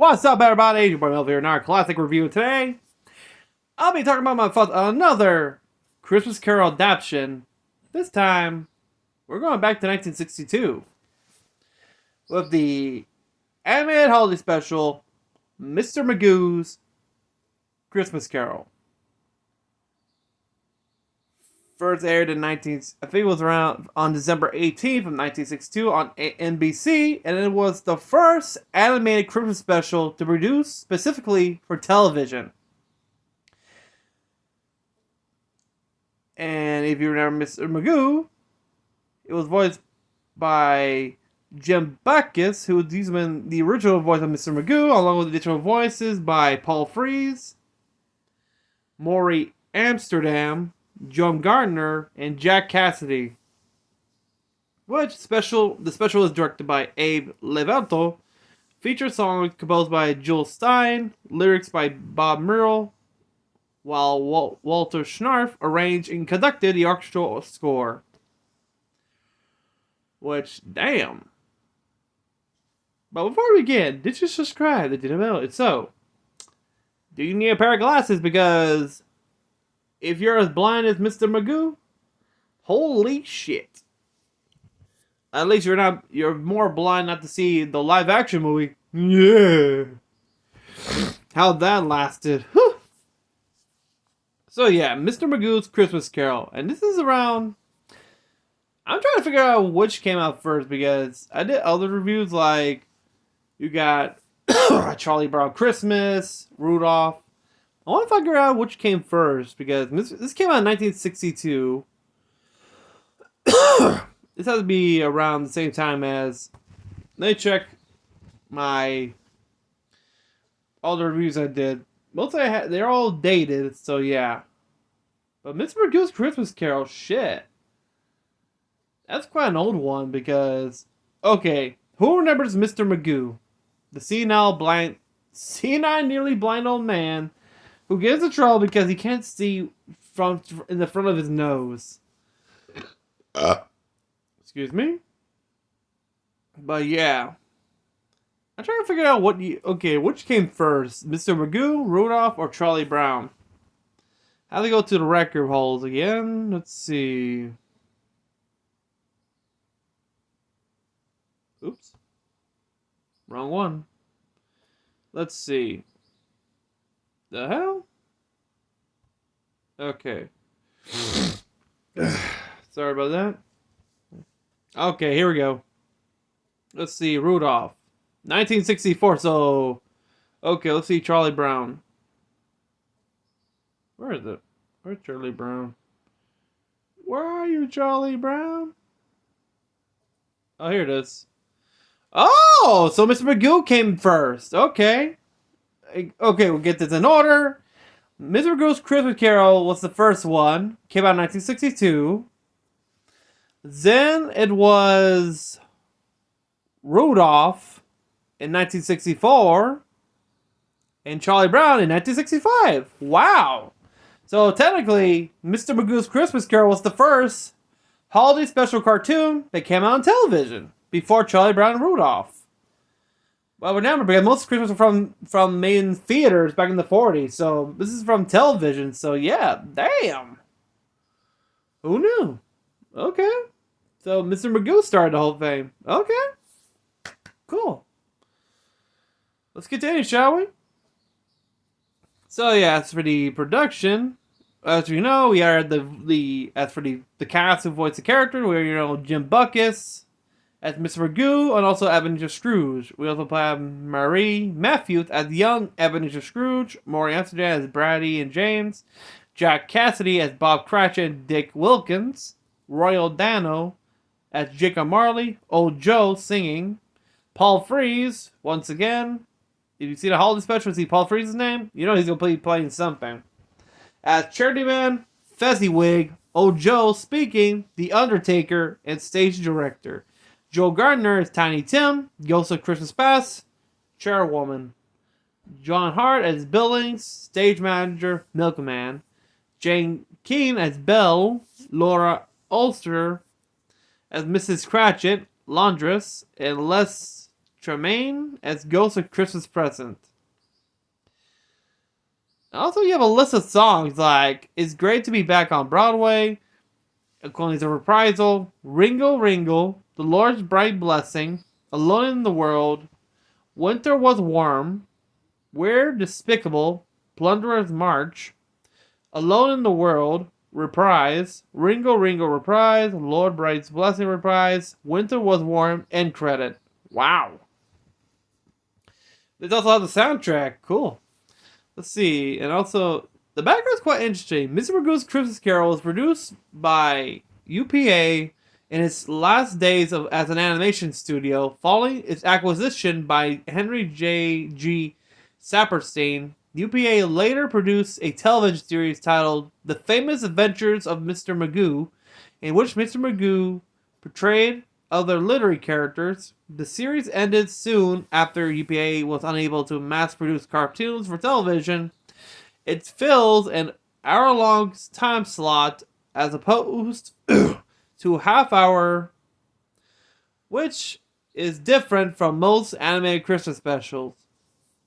What's up, everybody? Your boy Melvin here in our classic review. Today, I'll be talking about my thoughts on another Christmas Carol adaptation. This time, we're going back to 1962 with the animated holiday special, Mr. Magoo's Christmas Carol. First aired in I think it was around on December 18th of 1962 on NBC, and it was the first animated Christmas special to be produced specifically for television. And if you remember Mr. Magoo, it was voiced by Jim Backus, who was the original voice of Mr. Magoo, along with additional voices by Paul Frees, Maury Amsterdam, John Gardner, and Jack Cassidy. The special is directed by Abe Levelto, features songs composed by Jules Stein, lyrics by Bob Merrill, while Walter Schnarf arranged and conducted the orchestral score. Which, damn. But before we begin, did you subscribe? Did you know it? So, do you need a pair of glasses? Because if you're as blind as Mr. Magoo, holy shit. At least you're more blind not to see the live action movie. Yeah. How that lasted. Whew. So yeah, Mr. Magoo's Christmas Carol. And this is around, I'm trying to figure out which came out first, because I did other reviews, like you got Charlie Brown Christmas, Rudolph. I want to figure out which came first, because this came out in 1962. This has to be around the same time as... Let me check all the reviews I did. Most they're all dated, so yeah. But Mr. Magoo's Christmas Carol, shit. That's quite an old one, because... Okay, who remembers Mr. Magoo? The senile, nearly blind old man who gets in trouble because he can't see in the front of his nose. Excuse me? But yeah. I'm trying to figure out which came first? Mr. Magoo, Rudolph, or Charlie Brown? How do they go to the record holes again? Let's see. Oops. Wrong one. Let's see. The hell? Okay. Sorry about that. Okay, here we go. Let's see, Rudolph. 1964, so... Okay, let's see Charlie Brown. Where is it? Where's Charlie Brown? Where are you, Charlie Brown? Oh, here it is. Oh, so Mr. Magoo came first. Okay. Okay, we'll get this in order. Mr. Magoo's Christmas Carol was the first one. Came out in 1962. Then it was Rudolph in 1964. And Charlie Brown in 1965. Wow. So technically, Mr. Magoo's Christmas Carol was the first holiday special cartoon that came out on television before Charlie Brown and Rudolph. Well, remember, because most Christmas were from main theaters back in the 40s, so this is from television, so yeah, damn. Who knew? Okay. So Mr. Magoo started the whole thing. Okay. Cool. Let's continue, shall we? So yeah, as for the production, as you know, we are as for the cast who voiced the character, we're Jim Backus as Mr. Magoo, and also Ebenezer Scrooge. We also have Marie Matthews as young Ebenezer Scrooge, Maury Amsterdam as Brady and James, Jack Cassidy as Bob Cratchit and Dick Wilkins, Roy O'Donnell as Jacob Marley, Old Joe singing, Paul Frees, once again. If you see the holiday special, see Paul Frees' name, you know he's going to be playing something. As Charity Man, Fezziwig, Old Joe speaking, The Undertaker, and stage director. Joe Gardner as Tiny Tim, Ghost of Christmas Past, Chairwoman. John Hart as Billings, stage manager, Milkman. Jane Keane as Belle, Laura Ulster as Mrs. Cratchit, laundress, and Les Tremaine as Ghost of Christmas Present. Also, you have a list of songs like It's Great to Be Back on Broadway, According to Reprisal, Ringle Ringle, The Lord's Bright Blessing, Alone in the World, Winter Was Warm, We're Despicable, Plunderer's March, Alone in the World, Reprise, Ringle Ringle Reprise, Lord Bright's Blessing Reprise, Winter Was Warm, End Credit. Wow. There's also the soundtrack. Cool. Let's see. And also, the background's quite interesting. Mr. Magoo's Christmas Carol was produced by UPA in its last days as an animation studio, following its acquisition by Henry J.G. Saperstein. UPA later produced a television series titled The Famous Adventures of Mr. Magoo, in which Mr. Magoo portrayed other literary characters. The series ended soon after UPA was unable to mass-produce cartoons for television. It fills an hour-long time slot as opposed to a half-hour, which is different from most animated Christmas specials.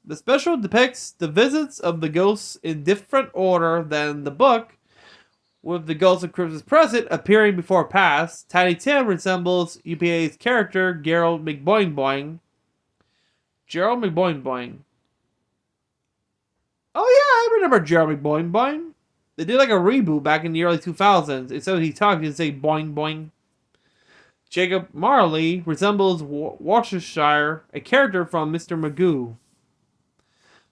The special depicts the visits of the ghosts in different order than the book, with the Ghost of Christmas Present appearing before past. Tiny Tim resembles UPA's character, Gerald McBoing Boing. Gerald McBoing Boing. Oh yeah, I remember Gerald McBoing Boing. They did like a reboot back in the early 2000s. Instead of he talked, he'd say boing boing. Jacob Marley resembles Worcestershire, a character from Mr. Magoo.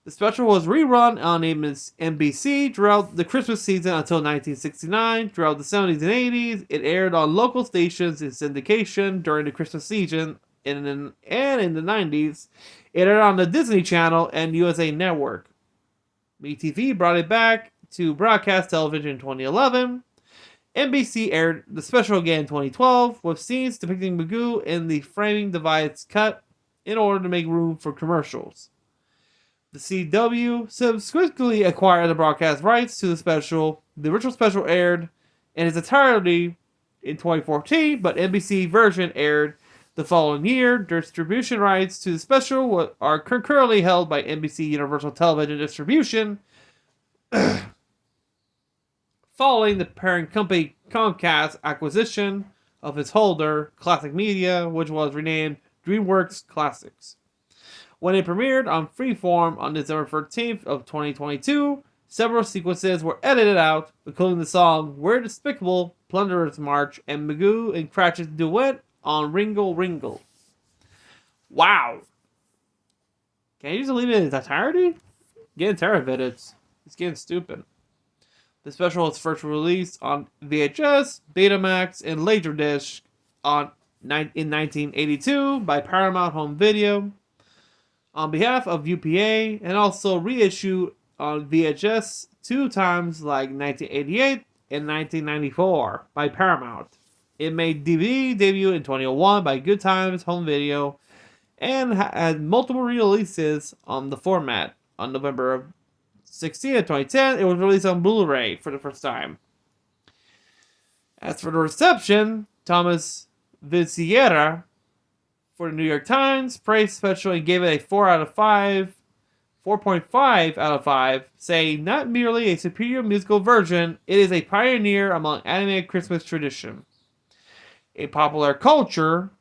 The special was rerun on NBC throughout the Christmas season until 1969. Throughout the 70s and 80s, it aired on local stations in syndication during the Christmas season, and in the 90s, it aired on the Disney Channel and USA Network. BTV brought it back to broadcast television in 2011. NBC aired the special again in 2012, with scenes depicting Magoo in the framing device cut in order to make room for commercials. The CW subsequently acquired the broadcast rights to the special. The original special aired in its entirety in 2014, but NBC version aired the following year. Distribution rights to the special are concurrently held by NBC Universal Television Distribution, following the parent company Comcast acquisition of its holder, Classic Media, which was renamed DreamWorks Classics. When it premiered on Freeform on December 13th of 2022, several sequences were edited out, including the song We're Despicable, Plunderer's March, and Magoo and Cratchit's duet on Ringle Ringle. Wow. Can you just leave it in its entirety? Getting tired of it. It's getting stupid. The special was first released on VHS, Betamax, and Laserdisc in 1982 by Paramount Home Video on behalf of UPA, and also reissued on VHS 2 times, like 1988 and 1994 by Paramount. It made DVD debut in 2001 by Good Times Home Video and had multiple releases on the format. On November 16th of 2010, it was released on Blu-ray for the first time. As for the reception, Thomas Vinciera for the New York Times praised special and gave it a 4.5 out of 5, saying, not merely a superior musical version, it is a pioneer among animated Christmas tradition. In pop culture,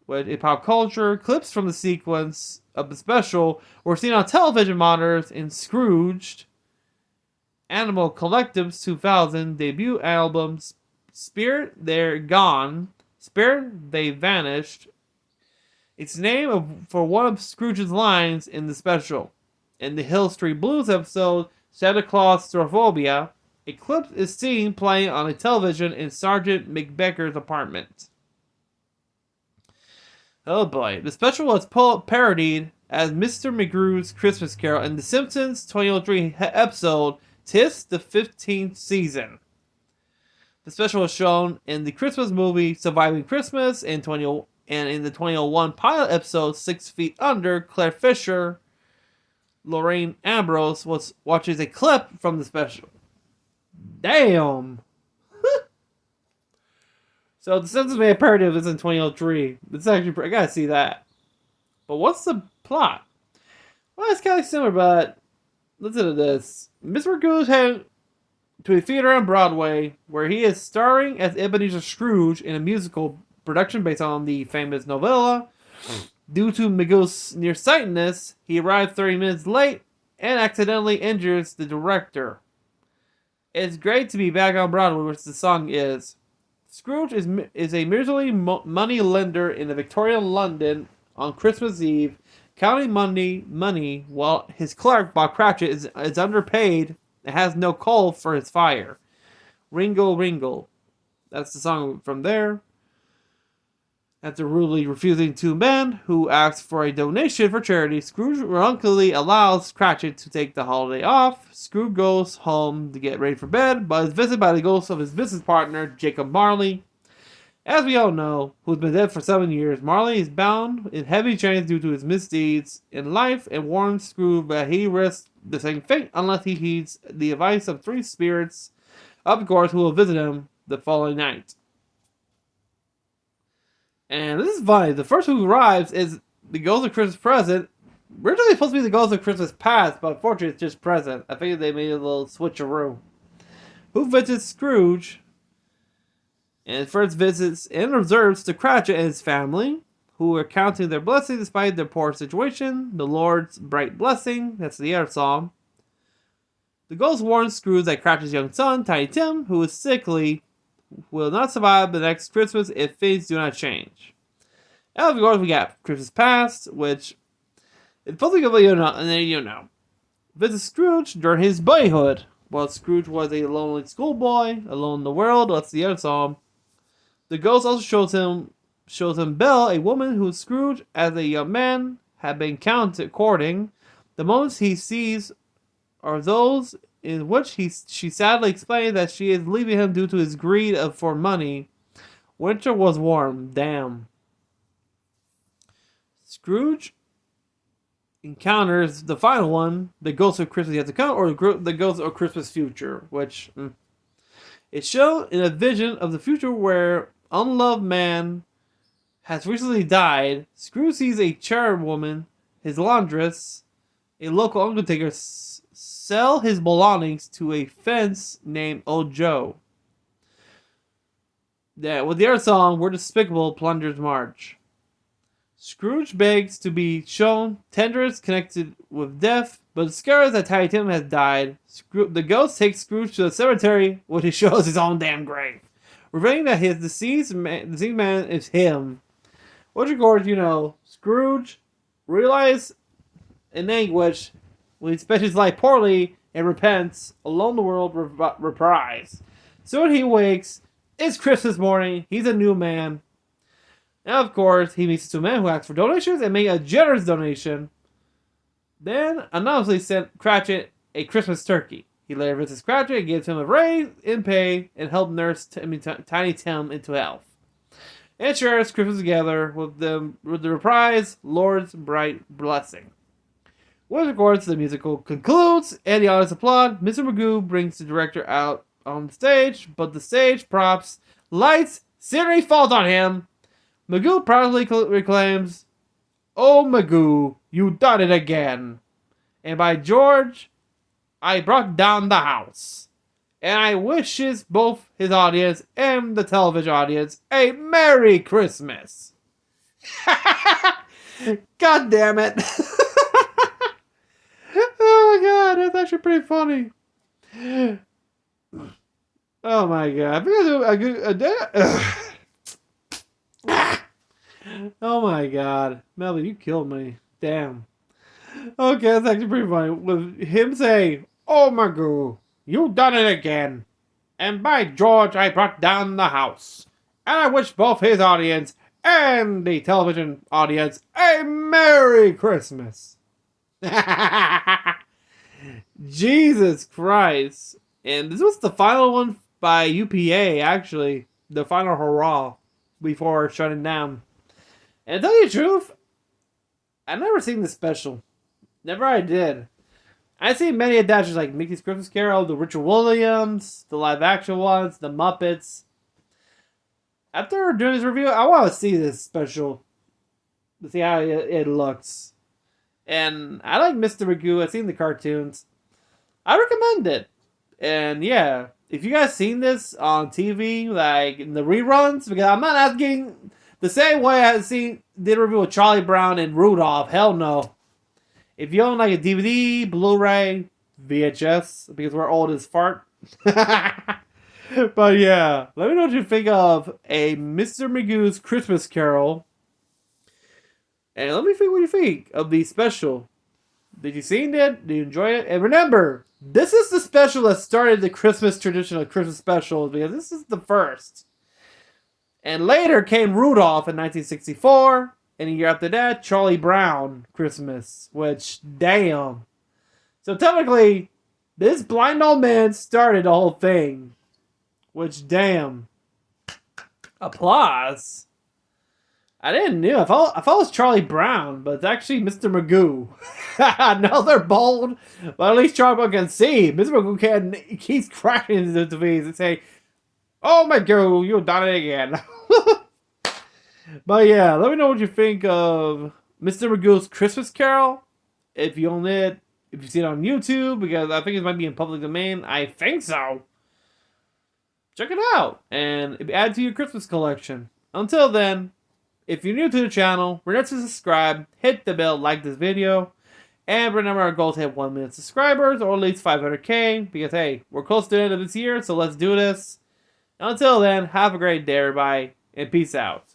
clips from the sequence of the special were seen on television monitors in Scrooged, Animal Collective's 2000 debut album, Spirit They're Gone, Spirit They Vanished. Its name for one of Scrooge's lines in the special. In the Hill Street Blues episode, Santa Claus Strophobia, a clip is seen playing on a television in Sergeant McBecker's apartment. Oh boy. The special was parodied as Mr. Magoo's Christmas Carol in The Simpsons 2003 episode, 'Tis the 15th Season. The special was shown in the Christmas movie Surviving Christmas and in the 2001 pilot episode 6 Feet Under. Claire Fisher, Lorraine Ambrose watches a clip from the special. Damn! So The Simpsons made a parody of this in 2003. It's actually I gotta see that. But what's the plot? Well, it's kind of similar, but listen to this. Mr. Magoo's headed to a theater on Broadway where he is starring as Ebenezer Scrooge in a musical production based on the famous novella. Due to Magoo's nearsightedness, he arrived 30 minutes late and accidentally injures the director. It's great to be back on Broadway, which the song is. Scrooge is a miserly money lender in the Victorian London on Christmas Eve, counting money while his clerk, Bob Cratchit, is underpaid and has no coal for his fire. Ringle, ringle. That's the song from there. After rudely refusing two men who asked for a donation for charity, Scrooge reluctantly allows Cratchit to take the holiday off. Scrooge goes home to get ready for bed, but is visited by the ghost of his business partner, Jacob Marley. As we all know, who's been dead for 7 years, Marley is bound in heavy chains due to his misdeeds in life and warns Scrooge that he risks the same fate unless he heeds the advice of three spirits of course who will visit him the following night. And this is funny. The first who arrives is the Ghost of Christmas Present. Originally supposed to be the Ghost of Christmas Past, but unfortunately it's just Present. I think they made a little switcheroo. Who visits Scrooge and first visits and observes to Cratchit and his family, who are counting their blessings despite their poor situation. The Lord's bright blessing. That's the other song. The ghost warns Scrooge that Cratchit's young son, Tiny Tim, who is sickly, will not survive the next Christmas if things do not change. And of course, we got Christmas Past, which is supposed to be, and then visits Scrooge during his boyhood. While Scrooge was a lonely schoolboy, alone in the world. That's the other song. The ghost also shows him Belle, a woman who Scrooge, as a young man, had been courting. The moments he sees are those in which she sadly explains that she is leaving him due to his greed for money. Winter was warm. Damn. Scrooge encounters the final one, the Ghost of Christmas Yet to Come, or the Ghost of Christmas Future, which it's shown in a vision of the future where unloved man has recently died. Scrooge sees a charwoman, his laundress, a local undertaker sell his belongings to a fence named Old Joe. Yeah, with the other song, We're Despicable, Plunder's March. Scrooge begs to be shown tenderness connected with death, but discovers that Tiny Tim has died. The ghost takes Scrooge to the cemetery, where he shows his own damn grave, revealing that his deceased man is him. Which, of course, Scrooge realizes in anguish when he spent his life poorly and repents. Alone the world reprise. Soon he wakes. It's Christmas morning. He's a new man. And of course, he meets two men who ask for donations and make a generous donation. Then, anonymously sent Cratchit a Christmas turkey. He later visits Cratchit and gives him a raise in pay and help nurse Tiny Tim into health. And shares Christmas together with the reprise, Lord's Bright Blessing. With of course, the musical concludes and the audience applaud. Mr. Magoo brings the director out on the stage, but the stage props, lights, scenery falls on him. Magoo proudly reclaims, "Oh Magoo, you done it again. And by George, I brought down the house. And I wishes both his audience and the television audience a Merry Christmas." God damn it. Oh my god, that's actually pretty funny. Oh my god. I think I do a day. Oh my god. Melvin, you killed me. Damn. Okay, that's actually pretty funny. With him saying, "Oh Magoo, you done it again. And by George, I brought down the house. And I wish both his audience and the television audience a Merry Christmas." Jesus Christ. And this was the final one by UPA, actually. The final hurrah before shutting down. And to tell you the truth, I've never seen this special. Never I did. I've seen many adaptations like Mickey's Christmas Carol, the Richard Williams, the live action ones, the Muppets. After doing this review, I want to see this special. to see how it looks. And I like Mr. Magoo. I've seen the cartoons. I recommend it. And yeah, if you guys seen this on TV, like in the reruns, because I'm not asking the same way I did a review with Charlie Brown and Rudolph. Hell no. If you own like a DVD, Blu-ray, VHS, because we're old as fart. But yeah, let me know what you think of a Mr. Magoo's Christmas Carol. And let me think what you think of the special. Did you see it? Did you enjoy it? And remember, this is the special that started the Christmas tradition of Christmas specials, because this is the first. And later came Rudolph in 1964. And a year after that, Charlie Brown Christmas, which, damn. So technically, this blind old man started the whole thing, which, damn. Applause. I didn't know. I thought it was Charlie Brown, but it's actually Mr. Magoo. Now they're bold, but at least Charlie Brown can see. Mr. Magoo he keeps cracking into the TVs and say, "Oh Magoo, you done it again." But yeah, let me know what you think of Mr. Magoo's Christmas Carol. If you own it, if you see it on YouTube, because I think it might be in public domain. I think so. Check it out and add to your Christmas collection. Until then, if you're new to the channel, remember to subscribe, hit the bell, like this video, and remember our goal to hit 1 million subscribers, or at least 500K, because hey, we're close to the end of this year, so let's do this. Until then, have a great day, everybody, and peace out.